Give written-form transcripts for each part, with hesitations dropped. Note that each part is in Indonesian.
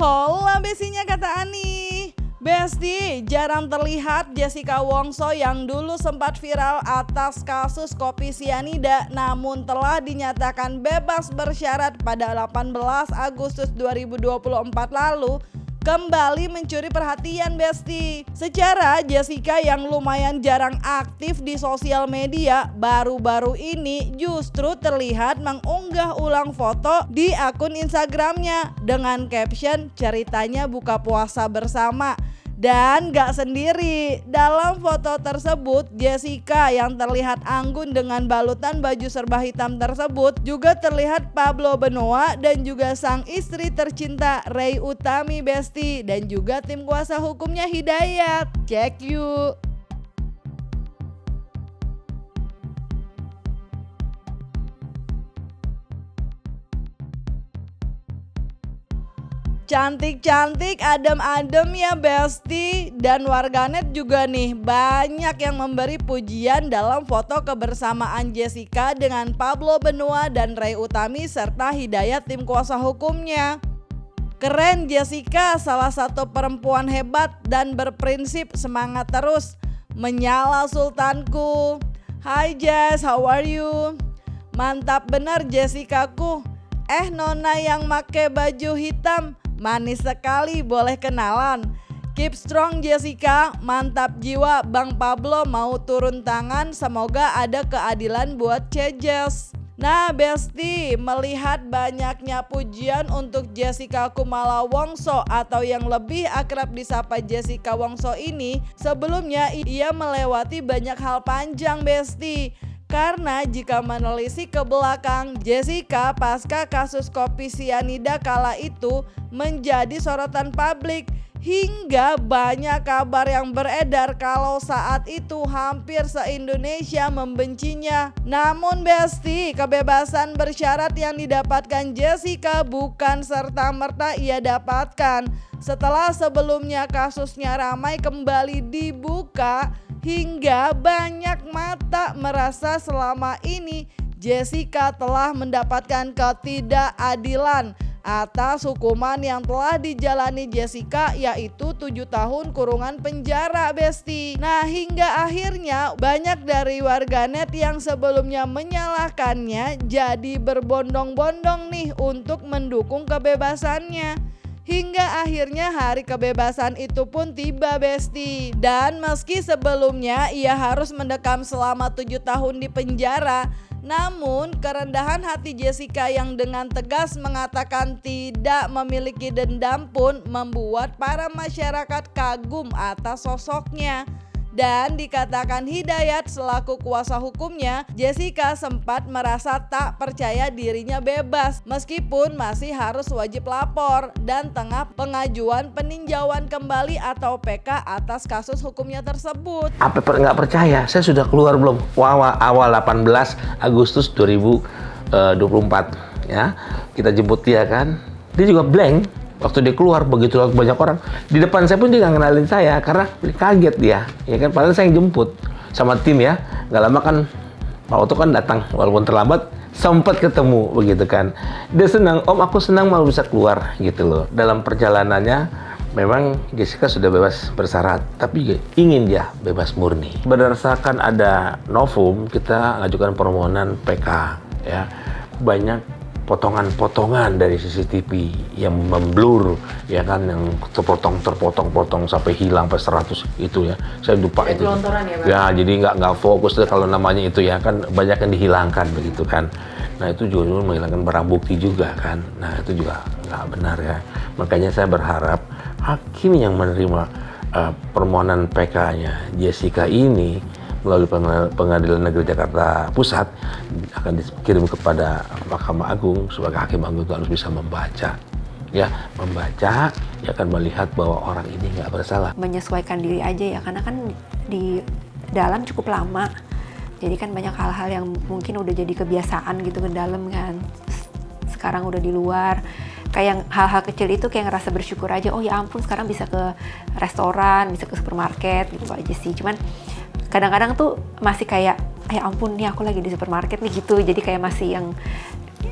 Hola bestinya kata Ani. Besti, jarang terlihat Jessica Wongso yang dulu sempat viral atas kasus kopi sianida namun telah dinyatakan bebas bersyarat pada 18 Agustus 2024 lalu kembali mencuri perhatian Besti. Secara Jessica yang lumayan jarang aktif di sosial media baru-baru ini justru terlihat mengunggah ulang foto di akun Instagramnya dengan caption ceritanya buka puasa bersama. Dan gak sendiri, dalam foto tersebut Jessica yang terlihat anggun dengan balutan baju serba hitam tersebut juga terlihat Pablo Benoa dan juga sang istri tercinta Ray Utami Besti dan juga tim kuasa hukumnya Hidayat. Cek yuk. Cantik-cantik, adem-adem ya Besti. Dan warganet juga nih banyak yang memberi pujian dalam foto kebersamaan Jessica dengan Pablo Benoa dan Ray Utami serta Hidayat tim kuasa hukumnya. Keren Jessica, salah satu perempuan hebat dan berprinsip, semangat terus. Menyala sultanku. Hai Jess, how are you? Mantap bener Jessicaku. Nona yang make baju hitam. Manis sekali, boleh kenalan. Keep strong Jessica, mantap jiwa. Bang Pablo mau turun tangan, semoga ada keadilan buat Cejes. Nah Besti, melihat banyaknya pujian untuk Jessica Kumala Wongso atau yang lebih akrab disapa Jessica Wongso ini, sebelumnya ia melewati banyak hal panjang Besti. Karena jika menelisik ke belakang, Jessica pasca kasus kopi sianida kala itu menjadi sorotan publik hingga banyak kabar yang beredar kalau saat itu hampir se-Indonesia membencinya. Namun Besti, kebebasan bersyarat yang didapatkan Jessica bukan serta-merta ia dapatkan. Setelah sebelumnya kasusnya ramai kembali dibuka, hingga banyak mata merasa selama ini Jessica telah mendapatkan ketidakadilan atas hukuman yang telah dijalani Jessica, yaitu 7 tahun kurungan penjara Besti. Nah hingga akhirnya banyak dari warganet yang sebelumnya menyalahkannya jadi berbondong-bondong nih untuk mendukung kebebasannya. Hingga akhirnya hari kebebasan itu pun tiba Besti. Dan meski sebelumnya ia harus mendekam selama 7 tahun di penjara, namun kerendahan hati Jessica yang dengan tegas mengatakan tidak memiliki dendam pun membuat para masyarakat kagum atas sosoknya. Dan dikatakan Hidayat selaku kuasa hukumnya, Jessica sempat merasa tak percaya dirinya bebas meskipun masih harus wajib lapor dan tengah pengajuan peninjauan kembali atau PK atas kasus hukumnya tersebut. Apa nggak percaya? Saya sudah keluar belum? Awal 18 Agustus 2024 ya. Kita jemput dia kan. Dia juga blank. Waktu dia keluar begitu banyak orang di depan saya pun dia nggak kenalin saya karena kaget dia, ya kan. Padahal saya yang jemput sama tim ya. Nggak lama kan Pak Oto kan datang walaupun terlambat, sempat ketemu begitu kan. Dia senang, Om aku senang mau bisa keluar gitu loh. Dalam perjalanannya memang Jessica sudah bebas bersyarat, tapi ingin dia bebas murni. Berdasarkan ada novum kita ngajukan permohonan PK ya. Banyak potongan-potongan dari CCTV yang memblur ya kan, yang terpotong sampai hilang sampai 100 itu ya. Saya lupa itu. Ya, jadi nggak fokus deh kalau namanya itu ya kan, banyak yang dihilangkan begitu kan. Nah itu juga menghilangkan barang bukti juga kan. Nah itu juga nggak benar ya. Makanya saya berharap hakim yang menerima permohonan PK-nya Jessica ini melalui Pengadilan Negeri Jakarta Pusat akan dikirim kepada Mahkamah Agung. Sebagai hakim agung itu harus bisa membaca ya, ya akan melihat bahwa orang ini nggak bersalah. Menyesuaikan diri aja ya, karena kan di dalam cukup lama, jadi kan banyak hal-hal yang mungkin udah jadi kebiasaan gitu ke dalam kan. Sekarang udah di luar, kayak hal-hal kecil itu kayak ngerasa bersyukur aja. Oh ya ampun, sekarang bisa ke restoran, bisa ke supermarket gitu aja sih. Cuman kadang-kadang tuh masih kayak, ya ampun nih aku lagi di supermarket nih gitu. Jadi kayak masih yang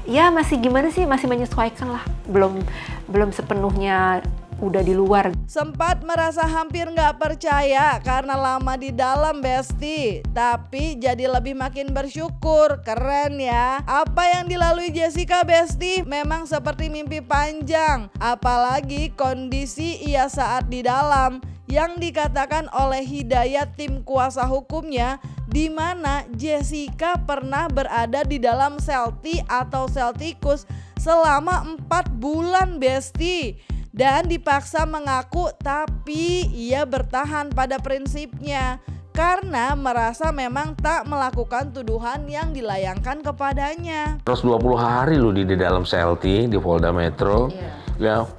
ya masih gimana sih, masih menyesuaikan lah, belum sepenuhnya udah di luar. Sempat merasa hampir nggak percaya karena lama di dalam Besti, tapi jadi lebih makin bersyukur. Keren ya. Apa yang dilalui Jessica Besti memang seperti mimpi panjang, apalagi kondisi ia saat di dalam yang dikatakan oleh Hidayat tim kuasa hukumnya, di mana Jessica pernah berada di dalam sel atau sel tikus selama 4 bulan Besti. Dan dipaksa mengaku, tapi ia bertahan pada prinsipnya karena merasa memang tak melakukan tuduhan yang dilayangkan kepadanya. 120 hari loh di dalam CLT di Polda Metro. Ya,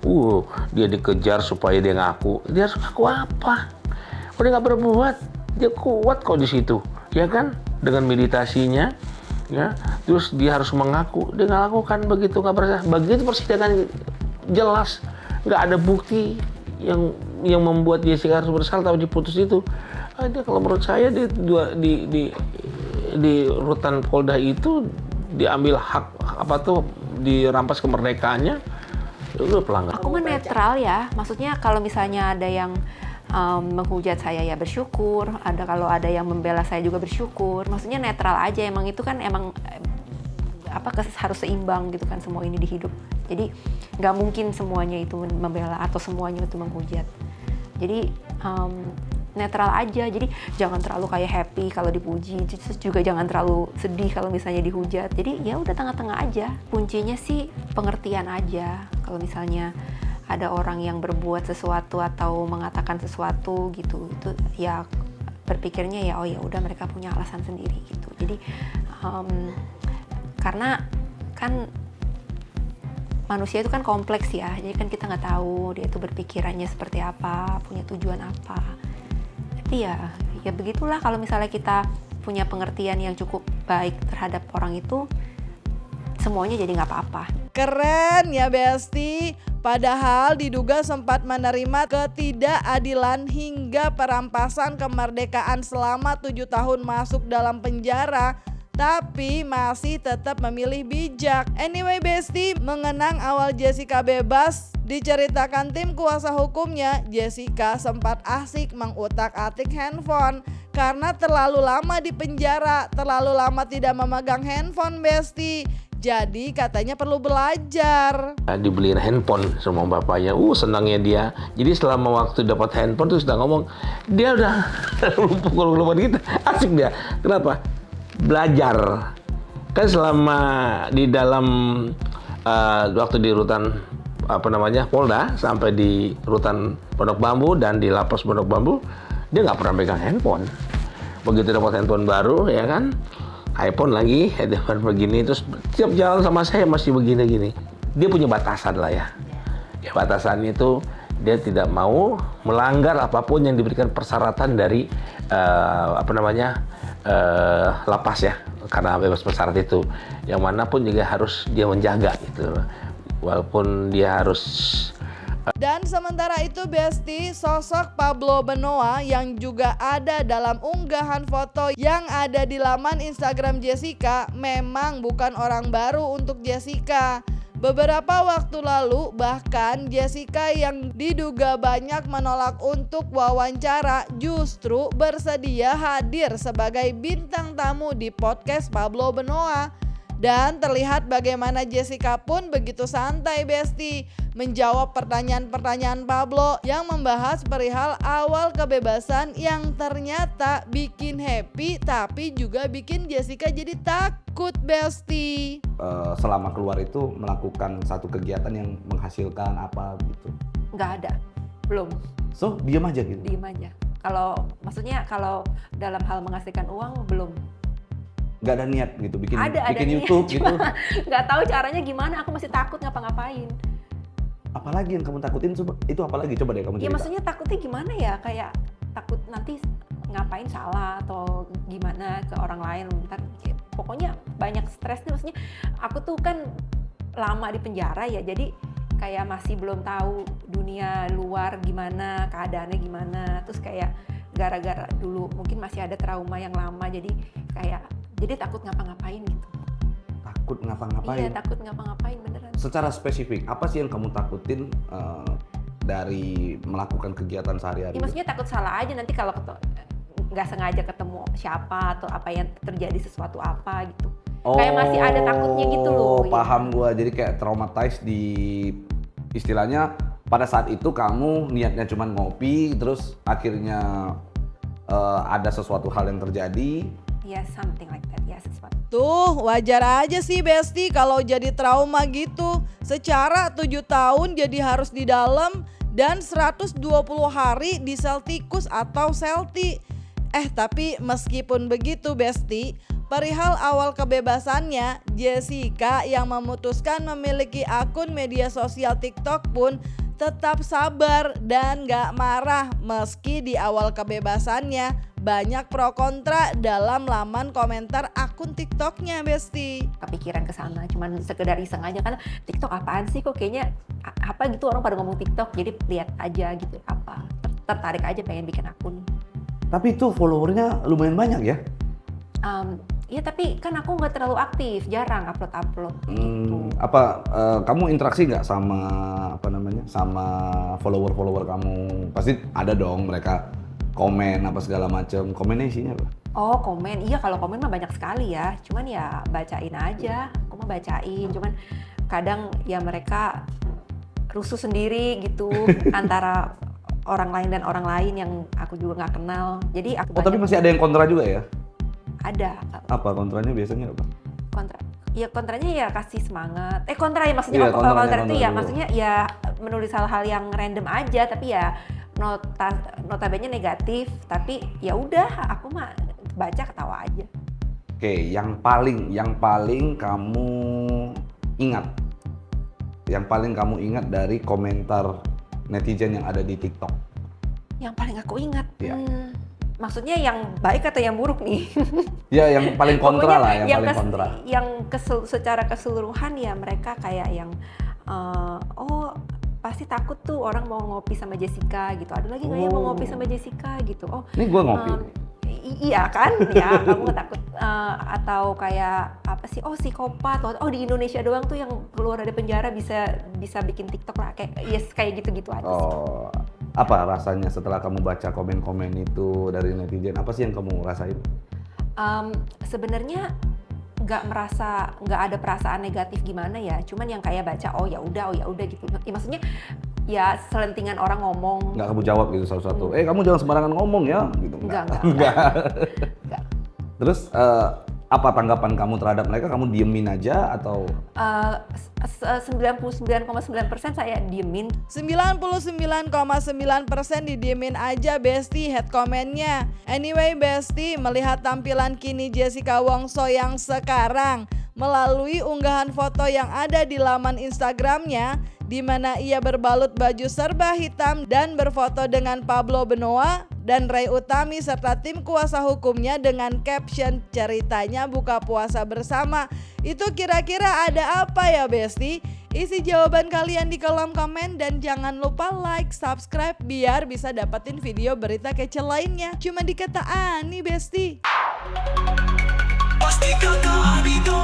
dia dikejar supaya dia ngaku. Dia harus ngaku apa? Udah nggak berbuat, dia kuat kok di situ, ya kan? Dengan meditasinya, ya. Terus dia harus mengaku, dia nggak lakukan begitu, nggak bersalah. Begitu persidangan jelas. Nggak ada bukti yang membuat Jessica harus bersalah atau diputus itu. Dia kalau menurut saya di rutan Polda itu diambil hak dirampas kemerdekaannya. Itu pelanggaran. Aku mah netral ya, maksudnya kalau misalnya ada yang menghujat saya ya bersyukur, kalau ada yang membela saya juga bersyukur. Maksudnya netral aja, emang itu kan harus seimbang gitu kan semua ini di hidup. Jadi nggak mungkin semuanya itu membela atau semuanya itu menghujat. Jadi netral aja. Jadi jangan terlalu kayak happy kalau dipuji, terus juga jangan terlalu sedih kalau misalnya dihujat. Jadi ya udah tengah-tengah aja. Kuncinya sih pengertian aja. Kalau misalnya ada orang yang berbuat sesuatu atau mengatakan sesuatu gitu, itu ya berpikirnya ya oh ya udah mereka punya alasan sendiri gitu. Jadi karena kan manusia itu kan kompleks ya, jadi kan kita nggak tahu dia itu berpikirannya seperti apa, punya tujuan apa. Tapi ya begitulah, kalau misalnya kita punya pengertian yang cukup baik terhadap orang itu, semuanya jadi nggak apa-apa. Keren ya Besti. Padahal diduga sempat menerima ketidakadilan hingga perampasan kemerdekaan selama 7 tahun masuk dalam penjara, tapi masih tetap memilih bijak. Anyway Besti, mengenang awal Jessica bebas, diceritakan tim kuasa hukumnya, Jessica sempat asik mengutak-atik handphone karena terlalu lama di penjara, terlalu lama tidak memegang handphone Besti. Jadi katanya perlu belajar. Dibeliin handphone sama bapaknya, senangnya dia. Jadi selama waktu dapat handphone tuh sudah ngomong, dia udah lupa gitu, asik dia. Kenapa? Belajar. Kan selama di dalam waktu di rutan Polda sampai di rutan Pondok Bambu dan di lapas Pondok Bambu, dia nggak pernah pegang handphone. Begitu dapat handphone baru, ya kan, iPhone lagi, handphone begini, terus tiap jalan sama saya masih begini-gini. Dia punya batasan lah ya. Ya batasan itu dia tidak mau melanggar apapun yang diberikan persyaratan dari lapas ya, karena bebas bersyarat itu. Yang manapun juga harus dia menjaga gitu. Walaupun dia harus. Dan sementara itu Besti, sosok Pablo Benoa yang juga ada dalam unggahan foto yang ada di laman Instagram Jessica memang bukan orang baru untuk Jessica. Beberapa waktu lalu bahkan Jessica yang diduga banyak menolak untuk wawancara justru bersedia hadir sebagai bintang tamu di podcast Pablo Benoa. Dan terlihat bagaimana Jessica pun begitu santai Besti menjawab pertanyaan-pertanyaan Pablo yang membahas perihal awal kebebasan yang ternyata bikin happy tapi juga bikin Jessica jadi takut Besti. Selama keluar itu melakukan satu kegiatan yang menghasilkan apa gitu? Nggak ada, belum. So diem aja gitu? Diem aja. Kalau dalam hal menghasilkan uang belum. Nggak ada niat gitu bikin ada YouTube niat, gitu? Nggak tahu caranya gimana, aku masih takut ngapa-ngapain. Apalagi yang kamu takutin, itu apalagi? Coba deh kamu cerita. Ya maksudnya takutnya gimana ya, kayak takut nanti ngapain salah atau gimana ke orang lain. Ntar, pokoknya banyak stresnya, maksudnya aku tuh kan lama di penjara ya, jadi kayak masih belum tahu dunia luar gimana, keadaannya gimana. Terus kayak gara-gara dulu mungkin masih ada trauma yang lama, jadi takut ngapa-ngapain gitu. takut ngapa-ngapain. Iya, takut ngapa-ngapain beneran. Secara spesifik, apa sih yang kamu takutin dari melakukan kegiatan sehari-hari? Ya, maksudnya takut salah aja nanti kalau nggak sengaja ketemu siapa atau apa yang terjadi sesuatu apa gitu. Kayak masih ada takutnya gitu loh. Paham gua. Jadi kayak traumatized di istilahnya pada saat itu kamu niatnya cuma ngopi, terus akhirnya ada sesuatu hal yang terjadi. Ya, something like that. Ya, sesuatu. Tuh, wajar aja sih Besti kalau jadi trauma gitu. Secara 7 tahun jadi harus di dalam dan 120 hari di sel tikus atau selti. Tapi meskipun begitu Besti, perihal awal kebebasannya, Jessica yang memutuskan memiliki akun media sosial TikTok pun tetap sabar dan gak marah meski di awal kebebasannya banyak pro kontra dalam laman komentar akun TikToknya Besti. Kepikiran ke sana, cuman sekedar iseng aja kan TikTok apaan sih kok kayaknya apa gitu orang pada ngomong TikTok, jadi lihat aja gitu apa tertarik aja pengen bikin akun. Tapi itu followernya lumayan banyak ya? Ya tapi kan aku nggak terlalu aktif, jarang upload gitu. Apa kamu interaksi nggak sama sama follower kamu? Pasti ada dong mereka komen apa segala macam. Komennya isinya apa? Oh komen, iya kalau komen mah banyak sekali ya. Cuman ya bacain aja, aku mah bacain. Cuman kadang ya mereka rusuh sendiri gitu antara orang lain dan orang lain yang aku juga nggak kenal. Jadi aku tapi masih ada yang kontra juga ya? Ada. Apa kontranya biasanya apa? Kontranya ya kasih semangat. Kontra ya maksudnya Iya, kontra itu ya dulu. maksudnya ya menulis hal-hal yang random aja tapi ya notabene negatif, tapi ya udah aku mah baca ketawa aja. Oke, yang paling kamu ingat. Yang paling kamu ingat dari komentar netizen yang ada di TikTok. Yang paling aku ingat. Iya. Maksudnya yang baik atau yang buruk nih? Ya, yang paling kontra lah, yang paling kontra. Secara keseluruhan ya mereka kayak yang pasti takut tuh orang mau ngopi sama Jessica gitu. Ada lagi nggak yang mau ngopi sama Jessica gitu? Ini gue ngopi. Iya kan, ya kamu nggak takut atau kayak apa sih? Psikopat. Di Indonesia doang tuh yang keluar dari penjara bisa bikin TikTok lah kayak gitu-gitu aja. Apa rasanya setelah kamu baca komen-komen itu dari netizen? Apa sih yang kamu rasain? Sebenarnya nggak ada perasaan negatif gimana ya. Cuman yang kayak baca ya udah gitu. Ya, maksudnya ya selentingan orang ngomong. Nggak kamu jawab gitu satu-satu. Kamu jangan sembarangan ngomong ya gitu. Enggak. Terus apa tanggapan kamu terhadap mereka? Kamu diemin aja atau? 99,9% saya diemin. 99,9% didiemin aja Besti head comment-nya. Anyway Besti, melihat tampilan kini Jessica Wongso yang sekarang melalui unggahan foto yang ada di laman Instagramnya, di mana ia berbalut baju serba hitam dan berfoto dengan Pablo Benoa dan Ray Utami serta tim kuasa hukumnya dengan caption ceritanya buka puasa bersama. Itu kira-kira ada apa ya Besti? Isi jawaban kalian di kolom komen dan jangan lupa like, subscribe biar bisa dapetin video berita kece lainnya. Cuma di Kata Ani Besti. Pasti kakak Abito.